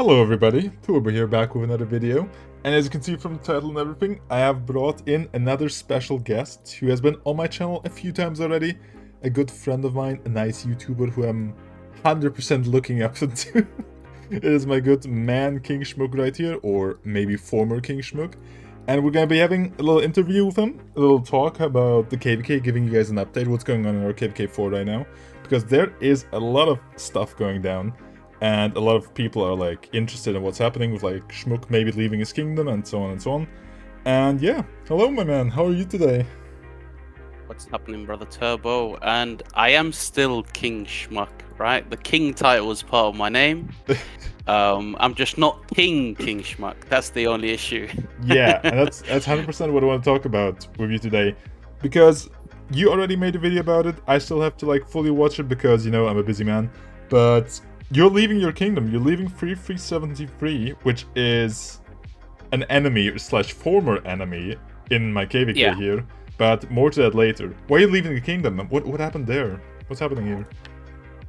Hello everybody, Turbo here back with another video, and as you can see from the title and everything, I have brought in another special guest who has been on my channel a few times already, a good friend of mine, a nice YouTuber who I'm 100% looking up to. It is my good man King Schmook right here, or maybe former King Schmook, and we're gonna be having a little interview with him, a little talk about the KVK, giving you guys an update what's going on in our KVK4 right now, because there is a lot of stuff going down. And a lot of people are like interested in what's happening with like Schmook maybe leaving his kingdom and so on and so on. And yeah, hello my man, how are you today? What's happening, brother Turbo? And I am still King Schmuck, right? The king title is part of my name. I'm just not King Schmuck. That's the only issue. Yeah, and that's 100% what I want to talk about with you today, because you already made a video about it. I still have to like fully watch it because you know I'm a busy man, but you're leaving your kingdom. You're leaving 3373, which is an enemy slash former enemy in my KVK here. But more to that later. Why are you leaving the kingdom? What happened there? What's happening here?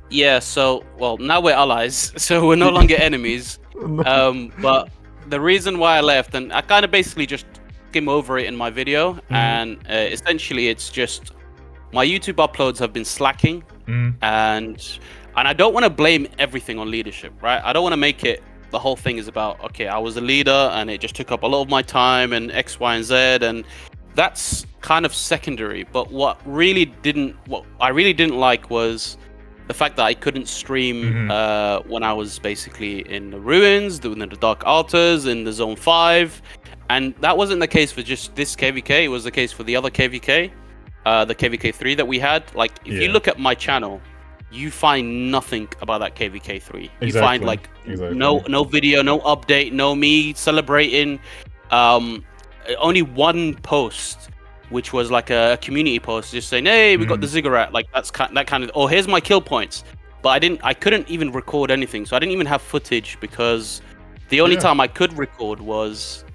Yeah, so, well, now we're allies, so we're no longer enemies. No. But the reason why I left, and I kind of basically just skim over it in my video, and essentially it's just my YouTube uploads have been slacking, and I don't want to blame everything on leadership, right? I don't want to make it the whole thing is about, okay, I was a leader and it just took up a lot of my time and X, Y, and Z, and that's kind of secondary. But what I really didn't like was the fact that I couldn't stream when I was basically in the ruins, doing the Dark Altars, in the Zone 5. And that wasn't the case for just this KVK, it was the case for the other KVK, the KVK3 that we had. Like, if you look at my channel, you find nothing about that KVK3. You find like no video, no update, no me celebrating. Only one post, which was like a community post, just saying, "Hey, we got the ziggurat." Like that kind of. Oh, here's my kill points. But I couldn't even record anything, so I didn't even have footage because the only time I could record was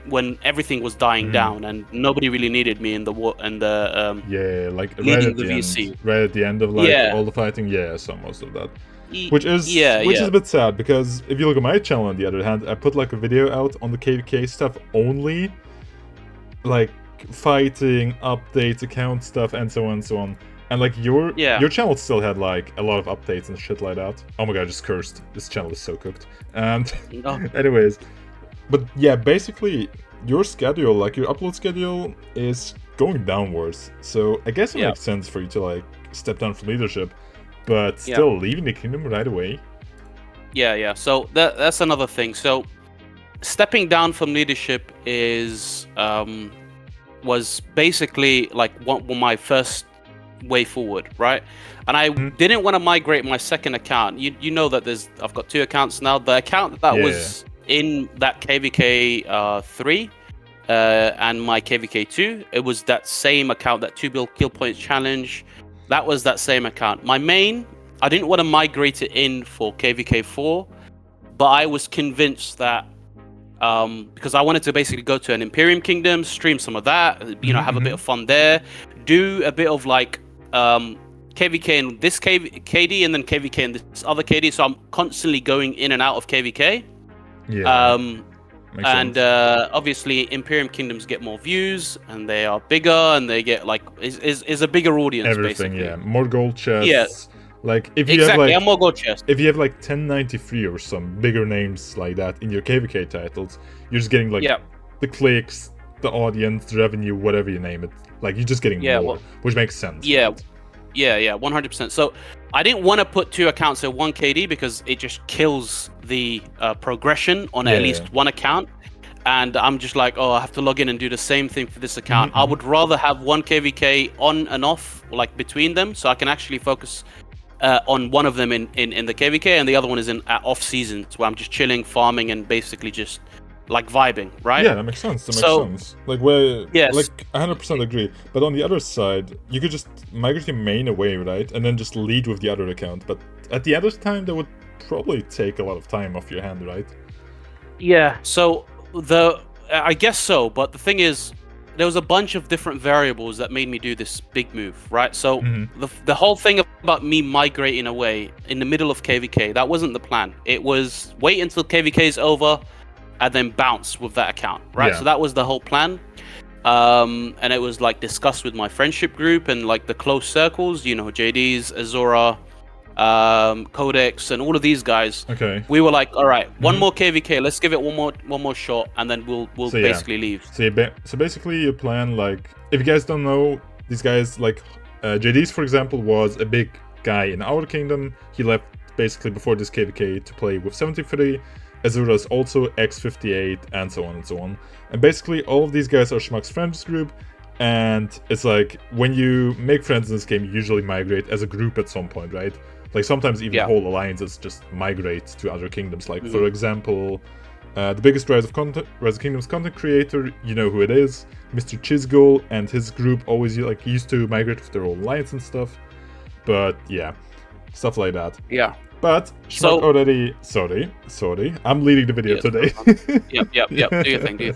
when everything was dying down and nobody really needed me in the like right at the VC. End, right at the end of like all the fighting. Yeah, I saw most of that, which is a bit sad because if you look at my channel, on the other hand, I put like a video out on the KVK stuff only, like fighting updates, account stuff, and so on and so on. And like your channel still had like a lot of updates and shit like that. Oh my god, I just cursed. This channel is so cooked. And anyways. But yeah, basically, your schedule, like your upload schedule, is going downwards. So I guess it makes sense for you to like step down from leadership, but still leaving the kingdom right away. Yeah. So that's another thing. So stepping down from leadership was basically like my first way forward, right? And I didn't want to migrate my second account. You know that I've got two accounts now. The account that was in that KVK 3 and my KVK 2, it was that same account, that 2 bill kill points challenge. That was that same account. My main, I didn't want to migrate it in for KVK 4, but I was convinced that because I wanted to basically go to an Imperium Kingdom, stream some of that, you know, have a bit of fun there, do a bit of like KVK in this KD and then KVK in this other KD. So I'm constantly going in and out of KVK. Obviously Imperium Kingdoms get more views and they are bigger and they get like is a bigger audience. Everything, basically. More gold chests. Yeah. Like if you have like more gold chests. If you have like 1093 or some bigger names like that in your KVK titles, you're just getting like the clicks, the audience, the revenue, whatever you name it. Like you're just getting more, which makes sense. Yeah, 100%. So I didn't want to put two accounts at one KD because it just kills the progression on at least one account. And I'm just like, oh, I have to log in and do the same thing for this account. I would rather have one KVK on and off, like between them, so I can actually focus on one of them in the KVK, and the other one is in off seasons where I'm just chilling, farming, and basically just like vibing, right? Yeah, that makes sense. Like where, like 100% agree. But on the other side, you could just migrate your main away, right, and then just lead with the other account. But at the other time, that would probably take a lot of time off your hand, right? Yeah. So I guess so. But the thing is, there was a bunch of different variables that made me do this big move, right? So the whole thing about me migrating away in the middle of KVK, that wasn't the plan. It was wait until KVK is over and then bounce with that account, right? Yeah. So that was the whole plan. And it was like discussed with my friendship group and like the close circles, you know, JD's, Azora, Codex, and all of these guys. Okay. We were like, all right, one more KVK, let's give it one more shot, and then we'll So, basically leave. So basically you plan, like, if you guys don't know, these guys, like, JD's, for example, was a big guy in our kingdom. He left basically before this KVK to play with 73. Azura's also X58, and so on and so on. And basically all of these guys are Schmuck's friends group, and it's like, when you make friends in this game, you usually migrate as a group at some point, right? Like, sometimes even whole alliances just migrate to other kingdoms. Like, for example, the biggest Rise of Kingdoms content creator, you know who it is, Mr. Chizgul, and his group always like used to migrate with their own alliance and stuff. But yeah, stuff like that. Yeah. But Schmuck already... Sorry. I'm leading the video today. Yep. Do your thing.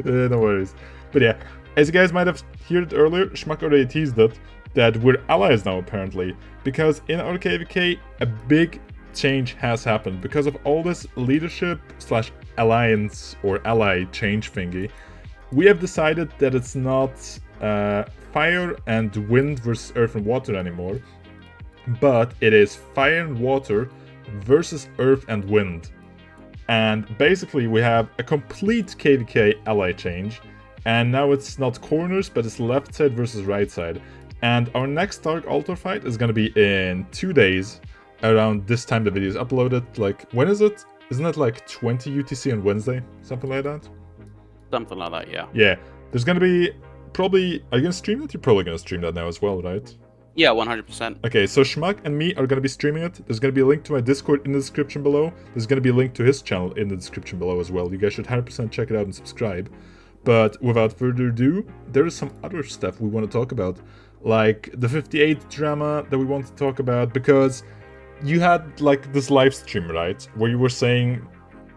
No worries. But yeah, as you guys might have heard earlier, Schmuck already teased it, that we're allies now, apparently. Because in our KVK, a big change has happened. Because of all this leadership / alliance or ally change thingy, we have decided that it's not fire and wind versus earth and water anymore. But it is fire and water versus earth and wind. And basically we have a complete KVK ally change. And now it's not corners, but it's left side versus right side. And our next Dark Altar fight is going to be in 2 days, around this time the video is uploaded. Like, when is it? Isn't it like 20 UTC on Wednesday? Something like that? Something like that, yeah. Yeah. There's going to be probably... Are you going to stream that? You're probably going to stream that now as well, right? Yeah, 100%. Okay, so Schmuck and me are going to be streaming it. There's going to be a link to my Discord in the description below. There's going to be a link to his channel in the description below as well. You guys should 100% check it out and subscribe. But without further ado, there is some other stuff we want to talk about. Like the 58 drama that we want to talk about, because you had like this live stream, right? Where you were saying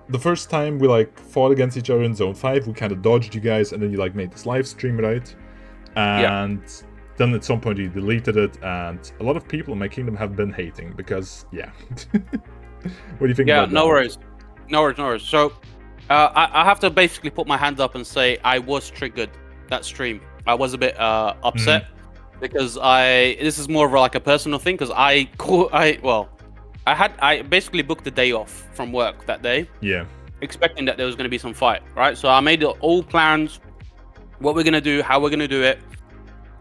the first time we like fought against each other in Zone 5, we kind of dodged you guys, and then you like made this live stream, right? And then at some point you deleted it, and a lot of people in my kingdom have been hating because, yeah. What do you think about that? No worries. So, I have to basically put my hand up and say I was triggered that stream. I was a bit upset because this is more of like a personal thing, because I basically booked the day off from work that day. Yeah. Expecting that there was going to be some fight, right? So I made all plans, what we're going to do, how we're going to do it.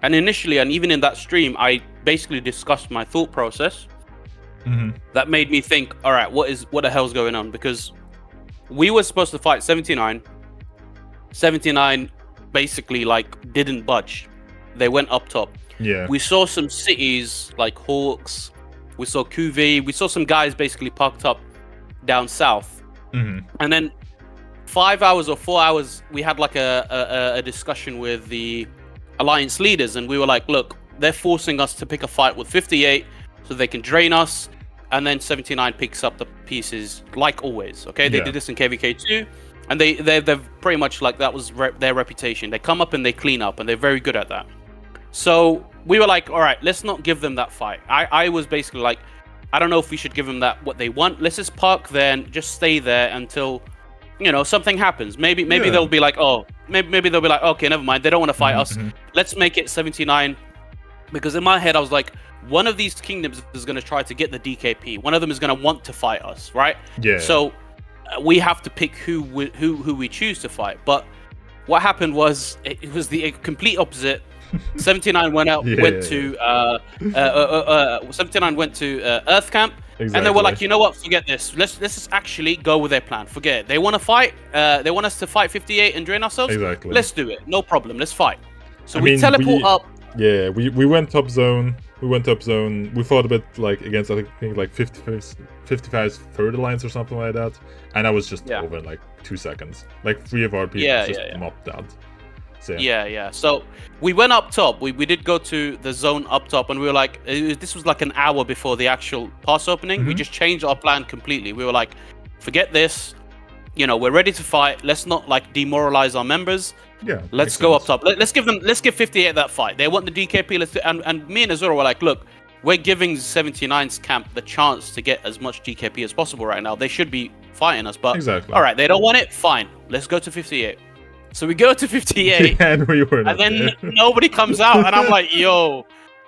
And initially, and even in that stream, I basically discussed my thought process. That made me think, all right, what the hell's going on? Because we were supposed to fight 79. 79 basically like didn't budge. They went up top. Yeah. We saw some cities like Hawks. We saw QV. We saw some guys basically parked up down south. And then 5 hours or 4 hours, we had like a discussion with the alliance leaders, and we were like, look, they're forcing us to pick a fight with 58 so they can drain us, and then 79 picks up the pieces like always. Okay, they did this in KVK2, and they're pretty much like, that was their reputation. They come up and they clean up, and they're very good at that. So we were like, all right, let's not give them that fight. I was basically like, I don't know if we should give them that what they want. Let's just park there and just stay there until, you know, something happens. Maybe they'll be like, oh, maybe they'll be like, okay, never mind. They don't want to fight us. Let's make it 79. Because in my head, I was like, one of these kingdoms is going to try to get the DKP. One of them is going to want to fight us, right? Yeah. So we have to pick who we choose to fight. But what happened was, it was the complete opposite. 79 went to 79 went to Earth Camp. Exactly. And they were like, you know what, forget this. Let's just actually go with their plan. Forget it. They want to fight. They want us to fight 58 and drain ourselves. Exactly. Let's do it. No problem. Let's fight. So we teleport up. Yeah, we went top zone. We fought a bit like against, I think like 55's third alliance or something like that. And I was just over in like 2 seconds. Like 3 of our people just mopped out. So, So we went up top. We did go to the zone up top, and we were like, this was like an hour before the actual pass opening. We just changed our plan completely. We were like, forget this. You know, we're ready to fight. Let's not like demoralize our members. Yeah. Let's go up top. Let's give 58 that fight. They want the DKP. And me and Azura were like, look, we're giving 79's camp the chance to get as much DKP as possible right now. They should be fighting us, but all right, they don't want it. Fine, let's go to 58. So we go to 58, and then nobody comes out, and I'm like, yo,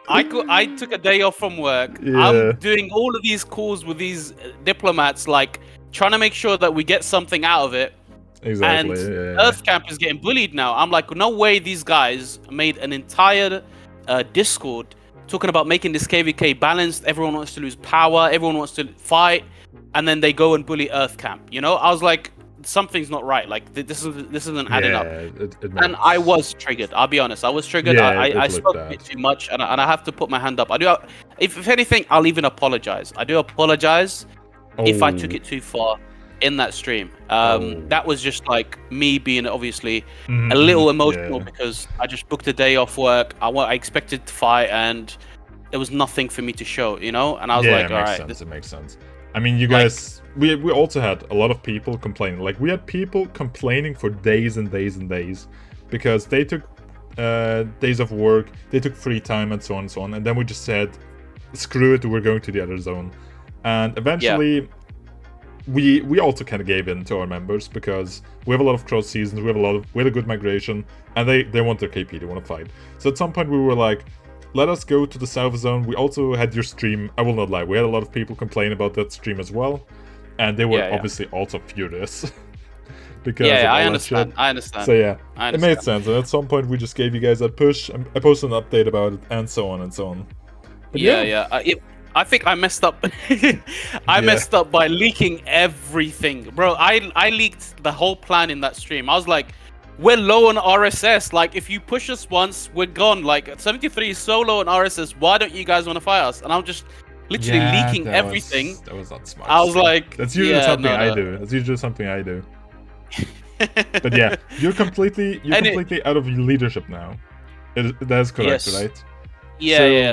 I took a day off from work. Yeah. I'm doing all of these calls with these diplomats, like trying to make sure that we get something out of it. Exactly. And Earth Camp is getting bullied now. I'm like, no way these guys made an entire Discord talking about making this KVK balanced. Everyone wants to lose power. Everyone wants to fight. And then they go and bully Earth Camp. You know, I was like, something's not right. Like, this isn't adding up. And I was triggered. I'll be honest. I was triggered. I spoke a bit too much. And I have to put my hand up. If anything, I'll even apologize. I do apologize if I took it too far in that stream. That was just like me being obviously a little emotional because I just booked a day off work. I expected to fight and there was nothing for me to show, you know? And I was like, all right. It makes sense. I mean, you guys, we also had a lot of people complaining. Like, we had people complaining for days and days and days because they took days of work, they took free time and so on and so on. And then we just said, screw it, we're going to the other zone. And eventually... We also kind of gave in to our members because we have a lot of cross seasons, we had a good migration, and they want their KP, they want to fight. So at some point we were like, let us go to the south zone. We also had your stream. I will not lie, we had a lot of people complain about that stream as well, and they were obviously also furious because of all I that shit. I understand. So it made sense, and at some point we just gave you guys that push. I posted an update about it, and so on and so on. But I think I messed up. I messed up by leaking everything, bro. I leaked the whole plan in that stream. I was like, we're low on RSS. Like, if you push us once, we're gone. Like, 73 is so low on RSS. Why don't you guys want to fight us? And I'm just literally leaking everything. That was not smart. I was like, that's usually something I do. That's usually something I do. But yeah, you're completely out of leadership now. That is correct, right?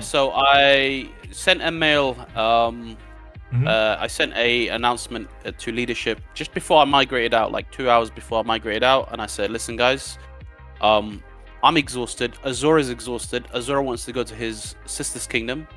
So I sent a mail. I sent a announcement to leadership just before I migrated out, like 2 hours before I migrated out, and I said, "Listen, guys, I'm exhausted. Azura is exhausted. Azura wants to go to his sister's kingdom.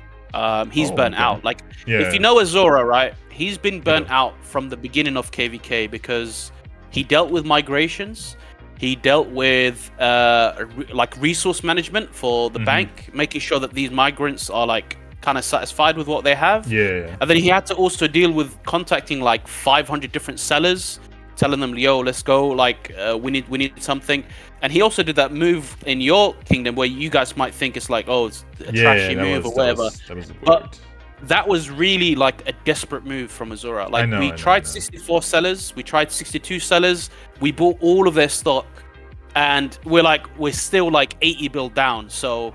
He's burnt out. Like, if you know Azura, right? He's been burnt out from the beginning of KVK because he dealt with migrations." He dealt with like resource management for the bank, making sure that these migrants are like kind of satisfied with what they have. And then he had to also deal with contacting like 500 different sellers, telling them, "Yo, let's go. Like, we need something." And he also did that move in your kingdom where you guys might think it's like, oh, it's a trashy move or whatever. But that was really like a desperate move from Azura. Like, we tried 64 sellers, we tried 62 sellers, we bought all of their stock, and we're still like 80 bill down. So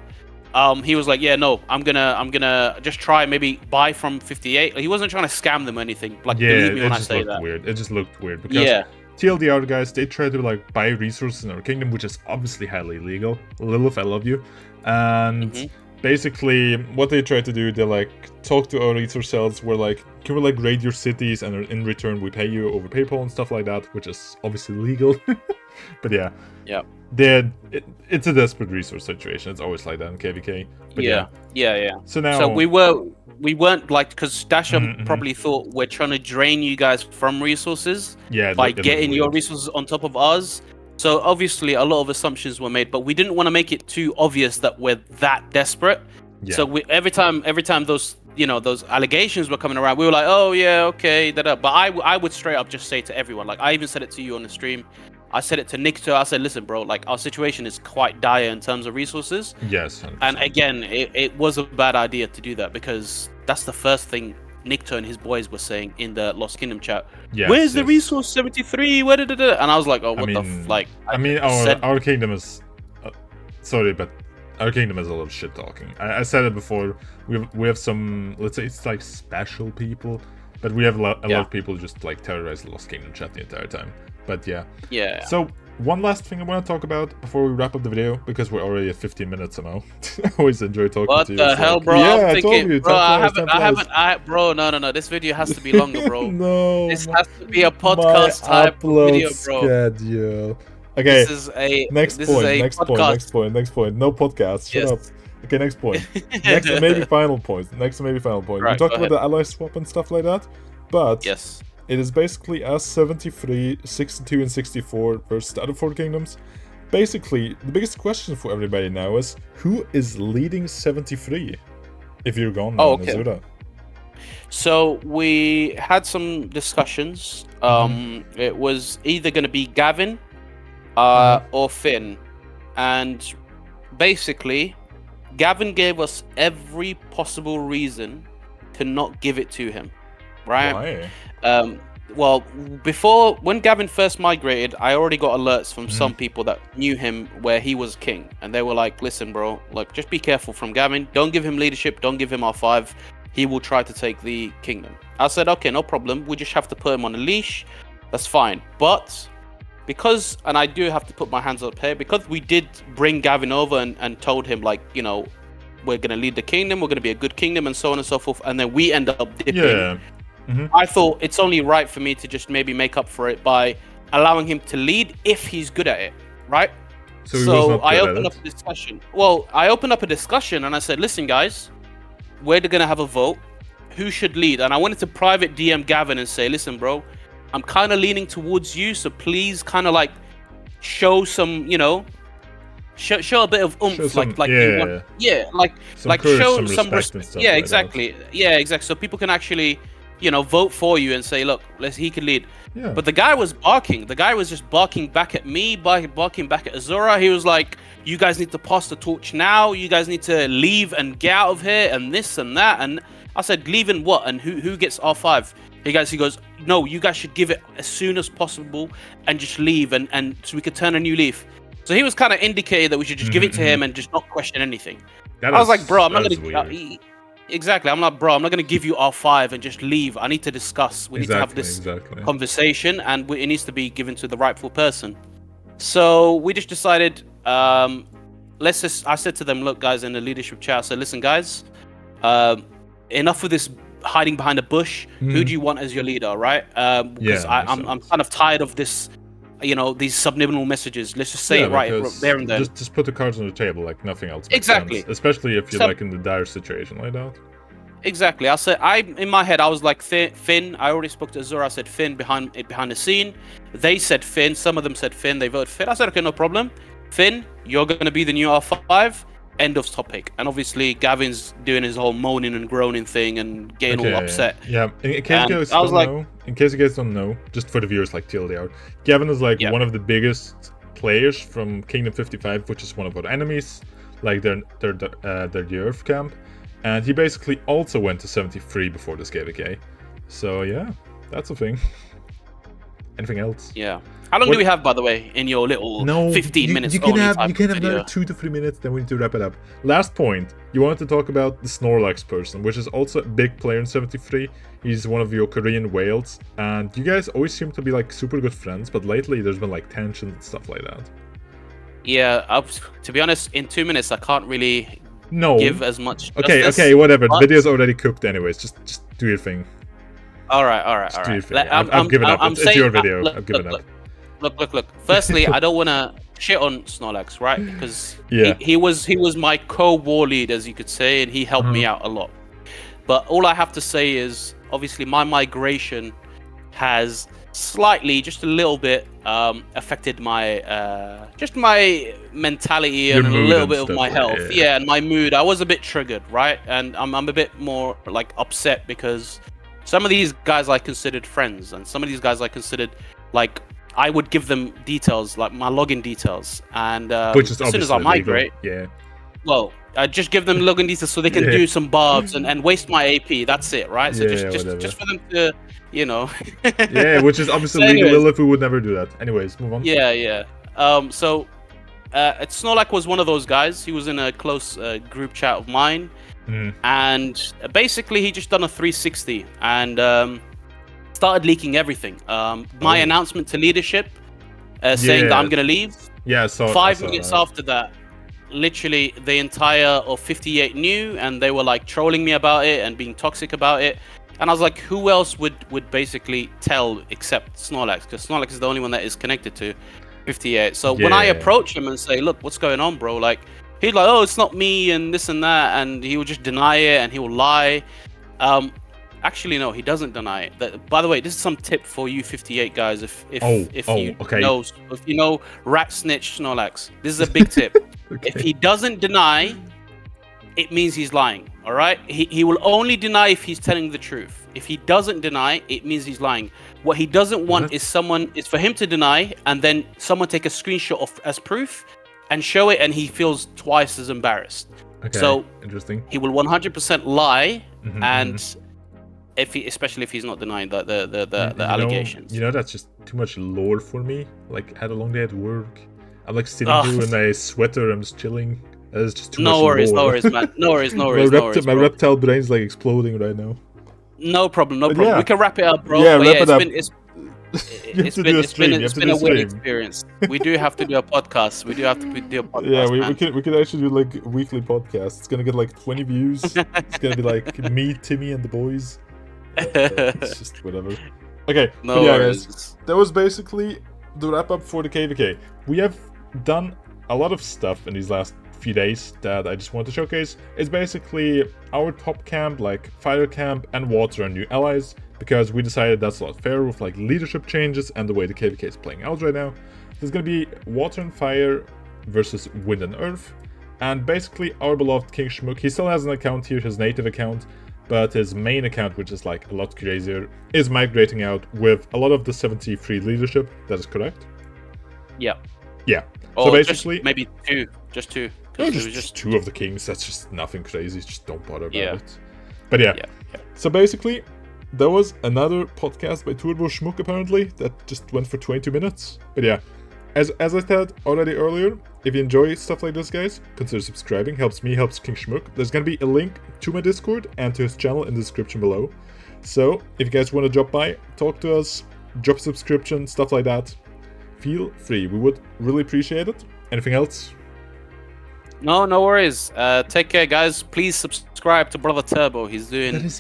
he was like, yeah, no, I'm gonna just try maybe buy from 58. He wasn't trying to scam them or anything. Like, believe me when I say that. Weird. It just looked weird because TLDR guys, they try to like buy resources in our kingdom, which is obviously highly illegal. Lilith, I love you. And basically, what they try to do, they like talk to our resource cells. We're like, can we like raid your cities, and in return we pay you over PayPal and stuff like that, which is obviously legal. But it's a desperate resource situation. It's always like that in KVK. But So now, we weren't like, because Dasha probably thought we're trying to drain you guys from resources by getting your resources on top of ours. So obviously a lot of assumptions were made, but we didn't want to make it too obvious that we're that desperate. So every time those those allegations were coming around, we were like, oh yeah, okay, But I would straight up just say to everyone, like, I even said it to you on the stream. I said it to Nikto. I said, listen, bro, like, our situation is quite dire in terms of resources. Yes. 100%. And again, it was a bad idea to do that because that's the first thing Nikto and his boys were saying in the Lost Kingdom chat. Where's the resource 73? Where did it? And I was like, oh, what our kingdom is sorry, but our kingdom is a lot of shit talking. I said it before. We have some, let's say it's like special people, but we have a lot of people just like terrorize the Lost Kingdom chat the entire time. But so one last thing I want to talk about before we wrap up the video, because we're already at 15 minutes somehow. I always enjoy talking to you. What the hell, bro? Yeah, I'm thinking, I told you. Bro, bro, no. This video has to be longer, bro. No. This has to be a podcast type video, bro. Schedule. Okay. This is a Next this is point. a Next point. podcast. Next point. Next point. No podcast. Shut Yes. up. Okay. Next point. Next and maybe final point. Next and maybe final point. We Right, talked go about the ally swap and stuff like that, but Yes. it is basically as 73, 62, and 64 versus the other four kingdoms. Basically, the biggest question for everybody now is who is leading 73? If you're gone now, okay. Azura. So we had some discussions. It was either going to be Gavin or Finn. And basically, Gavin gave us every possible reason to not give it to him. Right? Why? Well, before, when Gavin first migrated, I already got alerts from some people that knew him where he was king. And they were like, listen, bro, like, just be careful from Gavin. Don't give him leadership. Don't give him R5. He will try to take the kingdom. I said, okay, no problem. We just have to put him on a leash. That's fine. But because, and I do have to put my hands up here, because we did bring Gavin over and told him, like, you know, we're going to lead the kingdom. We're going to be a good kingdom and so on and so forth. And then we end up dipping. Yeah. I thought it's only right for me to just maybe make up for it by allowing him to lead if he's good at it, right? So I opened up a discussion. Well, I opened up a discussion and I said, listen, guys, we're going to have a vote. Who should lead? And I wanted to private DM Gavin and say, listen, bro, I'm kind of leaning towards you. So please kind of like show some, you know, show a bit of oomph. Show show some respect. Yeah, exactly. Yeah, exactly. So people can actually, you know, vote for you and say, look, he can lead. Yeah. But the guy was barking. The guy was just barking back at me, barking back at Azura. He was like, you guys need to pass the torch now. You guys need to leave and get out of here and this and that. And I said, leave and what? And who gets R5? He goes, no, you guys should give it as soon as possible and just leave and so we could turn a new leaf. So he was kind of indicating that we should just give it to him and just not question anything. I was like, bro, I'm not going to... Exactly. I'm like, bro, I'm not going to give you R5 and just leave. I need to discuss. We need to have this conversation and it needs to be given to the rightful person. So we just decided, I said to them, look, guys, in the leadership chat, I said, listen, guys, enough of this hiding behind a bush. Who do you want as your leader, right? Because I'm kind of tired of this, you know, these subliminal messages. Let's just say it right there and then. Just put the cards on the table, like nothing else. Exactly. Especially if you're like in the dire situation like that. Exactly. I said, in my head, I was like, Finn. I already spoke to Azura. I said Finn behind the scene. They said Finn. Some of them said Finn. They voted Finn. I said, okay, no problem. Finn, you're going to be the new R5. End of topic. And obviously, Gavin's doing his whole moaning and groaning thing and getting all upset. Yeah. In case you guys don't know, just for the viewers like TLDR, Gavin is like one of the biggest players from Kingdom 55, which is one of our enemies. Like they're the Earth camp. And he basically also went to 73 before this KVK. So yeah, that's a thing. Anything else? Yeah. How long do we have, by the way, in your little 15 minutes? You can have another 2 to 3 minutes, then we need to wrap it up. Last point, you wanted to talk about the Snorlax person, which is also a big player in 73. He's one of your Korean whales, and you guys always seem to be like super good friends, but lately there's been like tension and stuff like that. Yeah, to be honest, in 2 minutes I can't really give as much justice, okay, whatever. The video's already cooked anyways. Just do your thing. All right. Do your thing. I've given up. It's your video. I've given up. Look. Firstly, I don't want to shit on Snorlax, right? Because he was my co-war lead, as you could say, and he helped me out a lot. But all I have to say is, obviously, my migration has slightly, just a little bit, affected my my mentality and a little bit of my health. Yeah, and my mood. I was a bit triggered, right? And I'm a bit more like upset because some of these guys I considered friends, and some of these guys I considered like I would give them details, like my login details, and as soon as I migrate, well, I just give them login details so they can do some barbs and waste my AP. That's it, right? So just for them to, you know. Which is obviously legal. Lilith would never do that. Anyways, move on. So Snorlax was one of those guys. He was in a close group chat of mine, and basically he just done a 360 and started leaking everything. My announcement to leadership, saying that I'm gonna leave. Yeah, so 5 minutes after that, literally the entire of 58 knew, and they were like trolling me about it and being toxic about it. And I was like, who else would basically tell except Snorlax? Because Snorlax is the only one that is connected to. 58. So when I approach him and say, look, what's going on, bro? Like, he's like, oh, it's not me and this and that. And he will just deny it and he will lie. Actually, no, he doesn't deny it. By the way, this is some tip for you 58 guys. If you know rat snitch Snorlax, this is a big tip. Okay. If he doesn't deny, it means he's lying. All right, he will only deny if he's telling the truth. If he doesn't deny, it means he's lying. What he doesn't want is for him to deny and then someone take a screenshot as proof and show it, and he feels twice as embarrassed. Okay. So interesting. He will 100% lie, and especially if he's not denying the allegations. That's just too much lore for me. Like, I had a long day at work. I'm like sitting here in my sweater. I'm just chilling. It's just too much lore. No worries, man. No worries. My reptile brain's like exploding right now. No problem. Yeah. We can wrap it up, bro. Yeah, wrap it up. It's been a weird experience. We do have to do a podcast. We do a podcast. Yeah, we could actually do like weekly podcasts. It's gonna get like 20 views. It's gonna be like me, Timmy, and the boys. It's just whatever. Okay, guys, that was basically the wrap up for the KVK. We have done a lot of stuff in these last few days that I just want to showcase. It's basically our top camp, like fire camp and water and new allies, because we decided that's a lot fairer with like leadership changes and the way the KVK is playing out right now. There's gonna be water and fire versus wind and earth, and basically our beloved King Schmook, he still has an account here, his native account, but his main account, which is like a lot crazier, is migrating out with a lot of the 73 leadership. That is correct? Yeah. So basically maybe just two. No, just two of the kings. That's just nothing crazy. Just don't bother about it. But yeah. So basically, there was another podcast by Turbo Schmuck apparently that just went for 22 minutes. But yeah, as I said already earlier, if you enjoy stuff like this, guys, consider subscribing. Helps me, helps King Schmuck. There's gonna be a link to my Discord and to his channel in the description below. So if you guys want to drop by, talk to us, drop a subscription, stuff like that, feel free. We would really appreciate it. Anything else? No worries. Take care, guys. Please subscribe to Brother Turbo. He's doing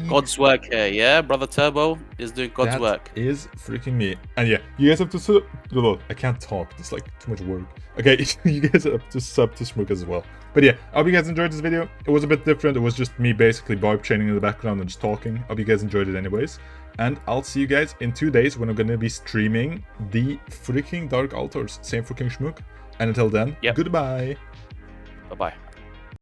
God's work here. Yeah, Brother Turbo is doing God's work. That is freaking me. And yeah, you guys have to I can't talk. It's like too much work. Okay, you guys have to sub to Schmook as well. But yeah, I hope you guys enjoyed this video. It was a bit different. It was just me basically barb training in the background and just talking. I hope you guys enjoyed it anyways. And I'll see you guys in 2 days when I'm going to be streaming the freaking Dark Altars. Same for King Schmook. And until then, goodbye. Bye-bye.